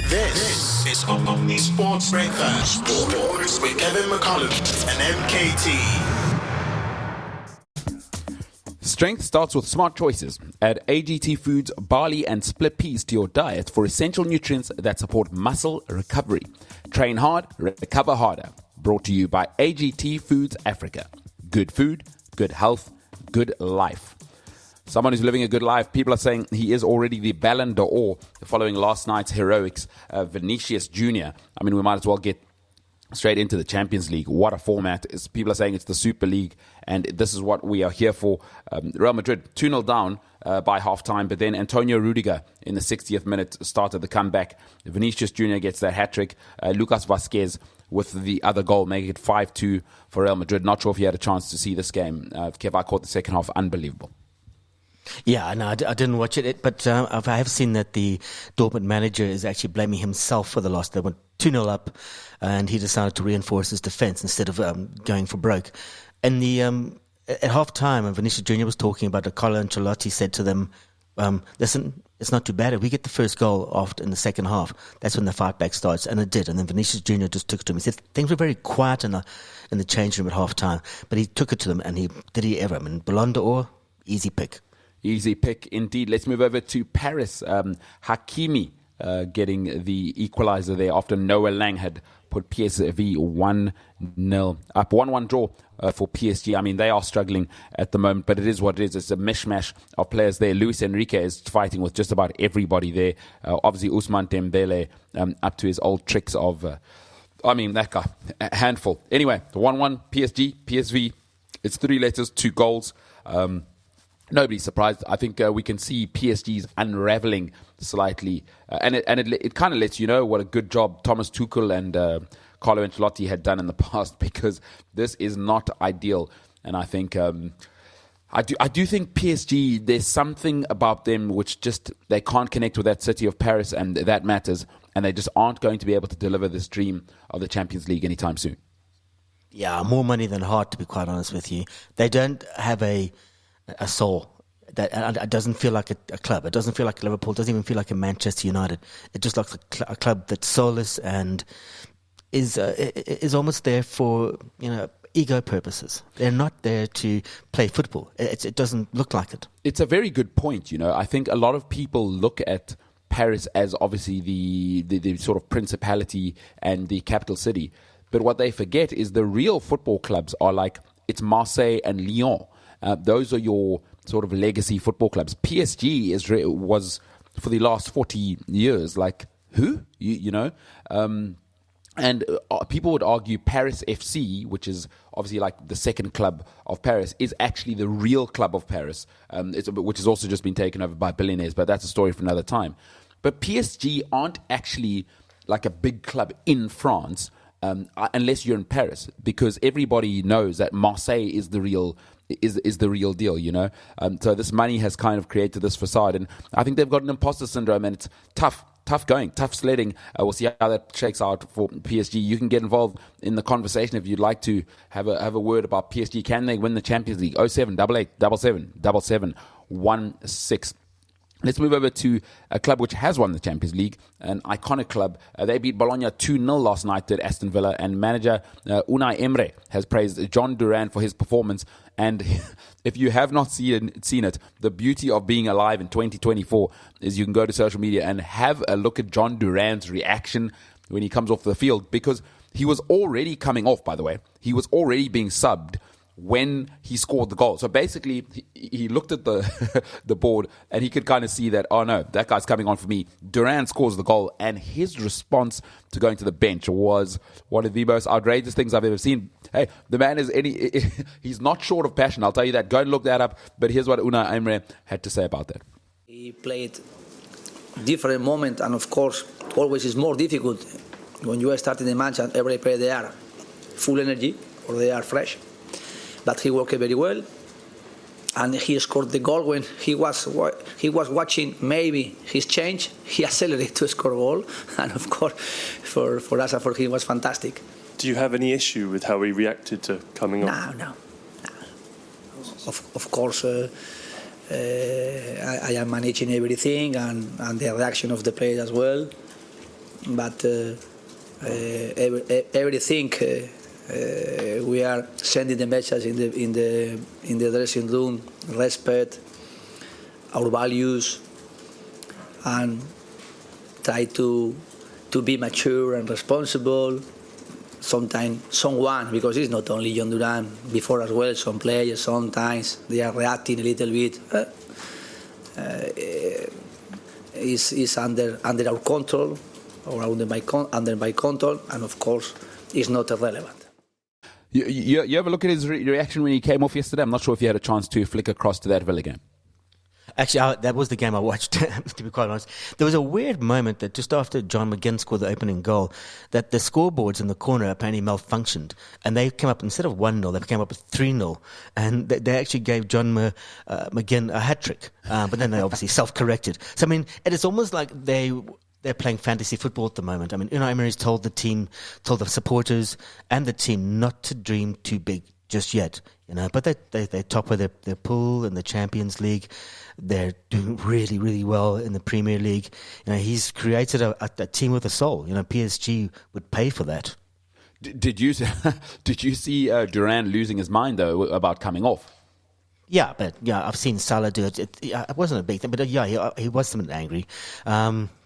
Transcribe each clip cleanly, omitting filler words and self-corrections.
This is Omni Sports Breakfast. Sports with Kevin McCallum and MKT. Strength starts with smart choices. Add AGT Foods, barley and split peas to your diet for essential nutrients that support muscle recovery. Train hard, recover harder. Brought to you by AGT Foods Africa. Good food, good health, good life. Someone who's living a good life. People are saying he is already the Ballon d'Or following last night's heroics. Vinicius Jr. I mean, we might as well get straight into the Champions League. What a format. People are saying it's the Super League, and this is what we are here for. Real Madrid 2-0 down by half-time, but then Antonio Rudiger in the 60th minute started the comeback. Vinicius Jr. gets that hat-trick. Lucas Vazquez with the other goal, making it 5-2 for Real Madrid. Not sure if you had a chance to see this game. Kev, I caught the second half. Unbelievable. Yeah, no, I didn't watch it, but I have seen that the Dortmund manager is actually blaming himself for the loss. They went 2-0 up, and he decided to reinforce his defence instead of going for broke. And at half-time, Vinicius Jr. was talking about it. Carlo Ancelotti said to them, listen, it's not too bad. If we get the first goal after in the second half, that's when the fight back starts. And it did. And then Vinicius Jr. just took it to him. He said things were very quiet in the change room at half-time, but he took it to them, and did he ever? I mean, Ballon d'Or, easy pick. Easy pick indeed. Let's move over to Paris. Hakimi getting the equalizer there after Noah Lang had put PSV 1-0 up. 1-1 draw for PSG. I mean, they are struggling at the moment, but it is what it is. It's a mishmash of players there. Luis Enrique is fighting with just about everybody there. Obviously, Ousmane Dembele up to his old tricks of, that guy, a handful. Anyway, 1-1 PSG, PSV. It's 3 letters, 2 goals. Nobody's surprised. I think we can see PSG's unraveling slightly. And it kind of lets you know what a good job Thomas Tuchel and Carlo Ancelotti had done in the past, because this is not ideal. And I think I do think PSG, there's something about them which just they can't connect with that city of Paris, and that matters. And they just aren't going to be able to deliver this dream of the Champions League anytime soon. Yeah, more money than heart, to be quite honest with you. They don't have a soul. That it doesn't feel like a club. It doesn't feel like Liverpool. It doesn't even feel like a Manchester United. It just looks like a club that's soulless and is almost there for ego purposes. They're not there to play football. It doesn't look like it. It's a very good point. I think a lot of people look at Paris as obviously the sort of principality and the capital city, but what they forget is the real football clubs are like it's Marseille and Lyon. Those are your sort of legacy football clubs. PSG was for the last 40 years like who and people would argue Paris FC, which is obviously like the second club of Paris, is actually the real club of Paris, which has also just been taken over by billionaires. But that's a story for another time. But PSG aren't actually like a big club in France. Unless you're in Paris, because everybody knows that Marseille is the real deal, So this money has kind of created this facade, and I think they've got an imposter syndrome, and it's tough going, tough sledding. We'll see how that shakes out for PSG. You can get involved in the conversation if you'd like to have a word about PSG. Can they win the Champions League? 0788 77 16. Let's move over to a club which has won the Champions League, an iconic club. They beat Bologna 2-0 last night at Aston Villa, and manager Unai Emery has praised Jhon Duran for his performance. And if you have not seen it, the beauty of being alive in 2024 is you can go to social media and have a look at Jhon Duran's reaction when he comes off the field, because he was already coming off, by the way. He was already being subbed when he scored the goal. So basically, he looked at the board and he could kind of see that, oh no, that guy's coming on for me. Duran scores the goal, and his response to going to the bench was one of the most outrageous things I've ever seen. Hey, the man he's not short of passion, I'll tell you that. Go and look that up. But here's what Unai Emery had to say about that. He played different moment, and of course, always is more difficult when you are starting the match and every player they are full energy or they are fresh. But he worked very well, and he scored the goal when he was watching maybe his change. He accelerated to score a goal, and of course, for us and for him, was fantastic. Do you have any issue with how he reacted to coming on? No. Of course, I am managing everything and the reaction of the players as well. but everything we are sending the message in the dressing room, respect our values, and try to be mature and responsible. Sometimes someone, because it's not only Jhon Duran, before as well, some players sometimes they are reacting a little bit. Is under our control or under my control, and of course is not irrelevant. You have a look at his reaction when he came off yesterday? I'm not sure if you had a chance to flick across to that Villa game. Actually, that was the game I watched, to be quite honest. There was a weird moment that just after John McGinn scored the opening goal, that the scoreboards in the corner apparently malfunctioned. And they came up, instead of 1-0, they came up with 3-0. And they actually gave John McGinn a hat-trick. But then they obviously self-corrected. So, I mean, it is almost like they're playing fantasy football at the moment. I mean, Unai Emery's told the supporters and the team not to dream too big just yet, but they're top of their pool in the Champions League. They're doing really, really well in the Premier League. He's created a team with a soul. PSG would pay for that. Did you see Duran losing his mind though about coming off? Yeah, but I've seen Salah do it. It wasn't a big thing, but he was somewhat angry.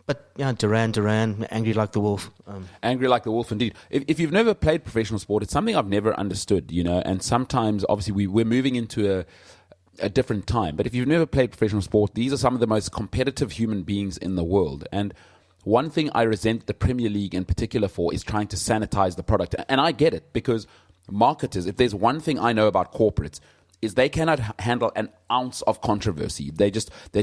But Duran, angry like the wolf. Angry like the wolf, indeed. If you've never played professional sport, it's something I've never understood, and sometimes, obviously, we're moving into a different time. But if you've never played professional sport, these are some of the most competitive human beings in the world. And one thing I resent the Premier League in particular for is trying to sanitize the product. And I get it, because marketers, if there's one thing I know about corporates, is they cannot handle an ounce of controversy. They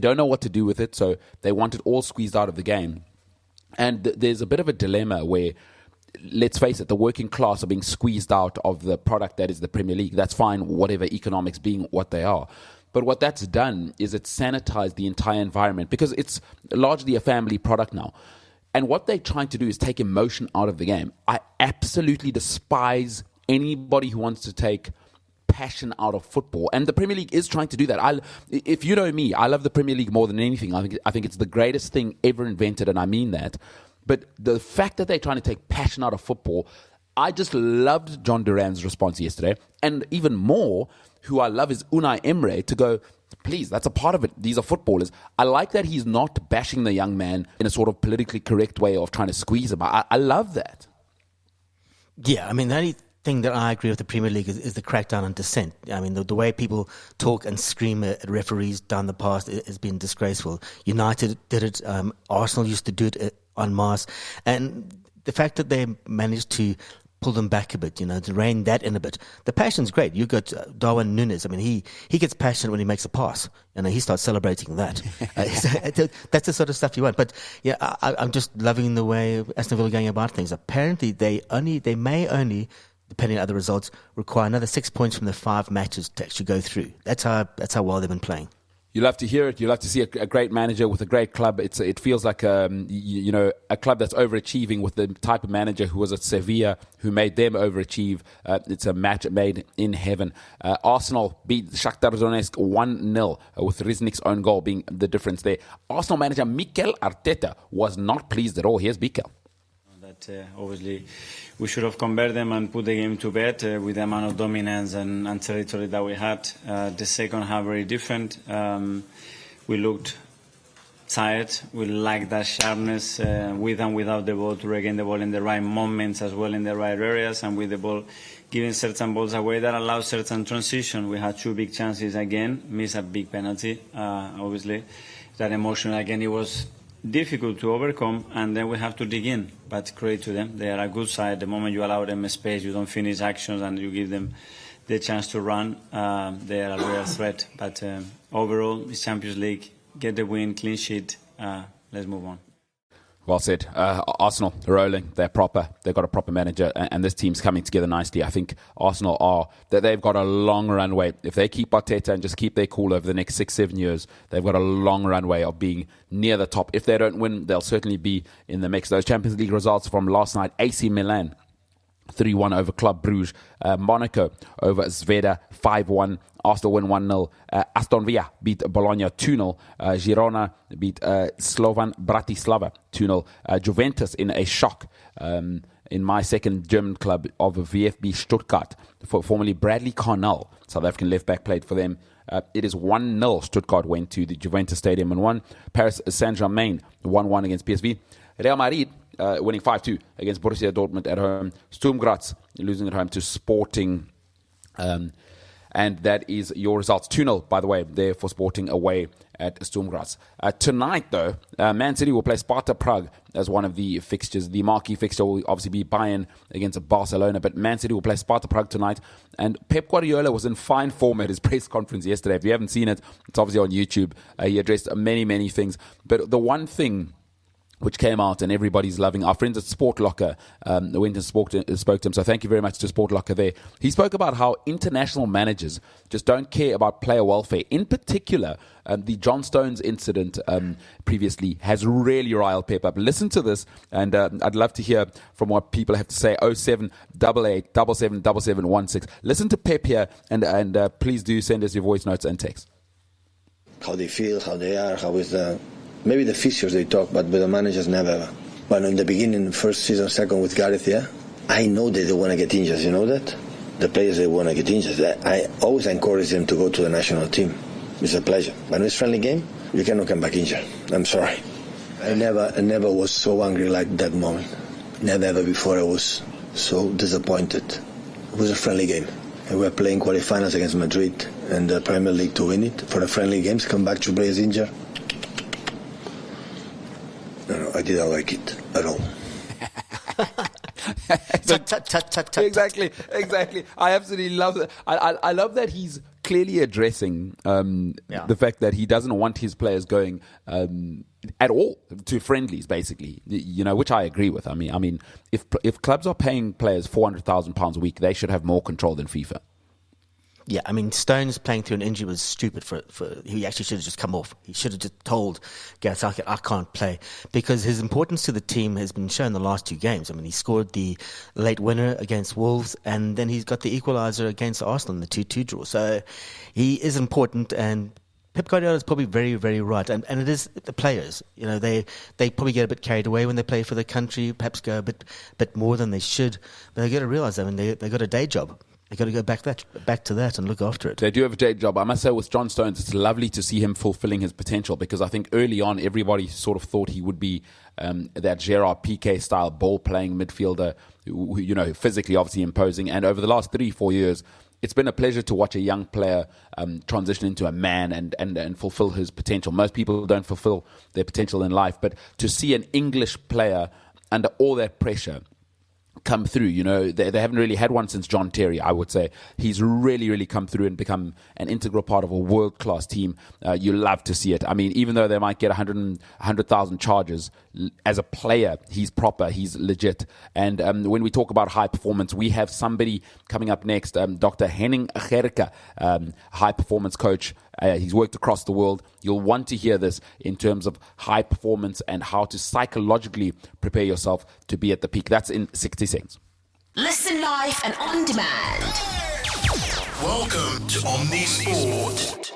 don't know what to do with it, so they want it all squeezed out of the game. And there's a bit of a dilemma where, let's face it, the working class are being squeezed out of the product that is the Premier League. That's fine, whatever, economics being what they are. But what that's done is it's sanitized the entire environment, because it's largely a family product now. And what they're trying to do is take emotion out of the game. I absolutely despise anybody who wants to take passion out of football, and the Premier League is trying to do that. If you know me, I love the Premier League more than anything. I think it's the greatest thing ever invented, and I mean that. But the fact that they're trying to take passion out of football, I just loved Jhon Duran's response yesterday, and even more, who I love is Unai Emery to go, please, that's a part of it. These are footballers. I like that he's not bashing the young man in a sort of politically correct way of trying to squeeze him. I love that. Yeah, I mean, the only thing that I agree with the Premier League is the crackdown on dissent. I mean, the way people talk and scream at referees down the past has been disgraceful. United did it. Arsenal used to do it en masse. And the fact that they managed to pull them back a bit, to rein that in a bit. The passion's great. You got Darwin Núñez. I mean, he gets passionate when he makes a pass, he starts celebrating that. That's the sort of stuff you want. But yeah, I'm just loving the way Aston Villa are going about things. Apparently, they may only, depending on the results, require another 6 points from the 5 matches to actually go through. That's how well they've been playing. You love to hear it. You love to see a great manager with a great club. It feels like a club that's overachieving with the type of manager who was at Sevilla, who made them overachieve. It's a match made in heaven. Arsenal beat Shakhtar Donetsk 1-0 with Riznik's own goal being the difference there. Arsenal manager Mikel Arteta was not pleased at all. Here's Mikel. Obviously, we should have converted them and put the game to bed with the amount of dominance and territory that we had. The second half very different. We looked tired. We lacked that sharpness with and without the ball to regain the ball in the right moments as well in the right areas, and with the ball giving certain balls away that allows certain transition. We had 2 big chances again, missed a big penalty, obviously. That emotion again, it was difficult to overcome, and then we have to dig in. But credit to them, they are a good side. The moment you allow them space, you don't finish actions, and you give them the chance to run, they are a real threat. But overall, it's Champions League. Get the win, clean sheet. Let's move on. Well said. Arsenal are rolling. They're proper. They've got a proper manager, and this team's coming together nicely. I think Arsenal they've got a long runway. If they keep Arteta and just keep their cool over the next 6-7 years, they've got a long runway of being near the top. If they don't win, they'll certainly be in the mix. Those Champions League results from last night: AC Milan 3-1 over Club Brugge. Monaco over Zveda 5-1. Arsenal win 1-0. Aston Villa beat Bologna 2-0. Girona beat Slovan Bratislava 2-0. Juventus in a shock in my second German club of VfB Stuttgart, formerly Bradley Carnell, South African left-back, played for them. It is 1-0. Stuttgart went to the Juventus Stadium and won. Paris Saint-Germain 1-1 against PSV. Real Madrid winning 5-2 against Borussia Dortmund at home. Sturm Graz losing at home to Sporting. And that is your results. 2-0, by the way, there for Sporting away at Sturm Graz. Tonight, though, Man City will play Sparta Prague as one of the fixtures. The marquee fixture will obviously be Bayern against Barcelona, but Man City will play Sparta Prague tonight. And Pep Guardiola was in fine form at his press conference yesterday. If you haven't seen it, it's obviously on YouTube. He addressed many, many things. But the one thing which came out and everybody's loving, our friends at Sport Locker went and spoke to him, so thank you very much to Sport Locker there. He spoke about how international managers just don't care about player welfare. In particular, the John Stones incident previously has really riled Pep up. Listen to this, and I'd love to hear from what people have to say. 0788 777716. Listen to Pep here, and please do send us your voice notes and text. How they feel, how they are, how is the... Maybe the fixtures they talk, but with the managers never. But in the beginning, first season, second with Gareth, yeah, I know they don't want to get injured. You know that? The players, they want to get injured. I always encourage them to go to the national team. It's a pleasure. But when it's friendly game, you cannot come back injured. I'm sorry. I never was so angry like that moment. Never ever before I was so disappointed. It was a friendly game. And we were playing quarterfinals against Madrid and the Premier League to win it. For the friendly games, come back to players injured. No, I didn't like it at all. Exactly. I absolutely love that. I love that he's clearly addressing the fact that he doesn't want his players going at all to friendlies, basically. You know, which I agree with. I mean, if clubs are paying players £400,000 a week, they should have more control than FIFA. Yeah, I mean, Stones playing through an injury was stupid. He actually should have just come off. He should have just told Gareth Southgate, I can't play, because his importance to the team has been shown the last two games. I mean, he scored the late winner against Wolves, and then he's got the equaliser against Arsenal in the 2-2 draw. So he is important, and Pep Guardiola is probably very, very right. And it is the players. You know, they probably get a bit carried away when they play for the country, perhaps go a bit more than they should. But they got to realise, I mean, they got a day job. They've got to go back to that and look after it. They do have a day job. I must say, with John Stones, it's lovely to see him fulfilling his potential, because I think early on everybody sort of thought he would be that Gerard Piqué-style ball-playing midfielder, who, you know, physically obviously imposing. And over the last 3-4 years, it's been a pleasure to watch a young player transition into a man and fulfill his potential. Most people don't fulfill their potential in life, but to see an English player under all that pressure come through, you know, they haven't really had one since John Terry, I would say. He's really, really come through and become an integral part of a world-class team. You love to see it. I mean, even though they might get 100,000 charges, as a player, he's proper, he's legit. And when we talk about high performance, we have somebody coming up next, Dr. Henning Gerke, high performance coach. He's worked across the world. You'll want to hear this in terms of high performance and how to psychologically prepare yourself to be at the peak. That's in 60 seconds. Listen live and on demand. Welcome to Omni Sport.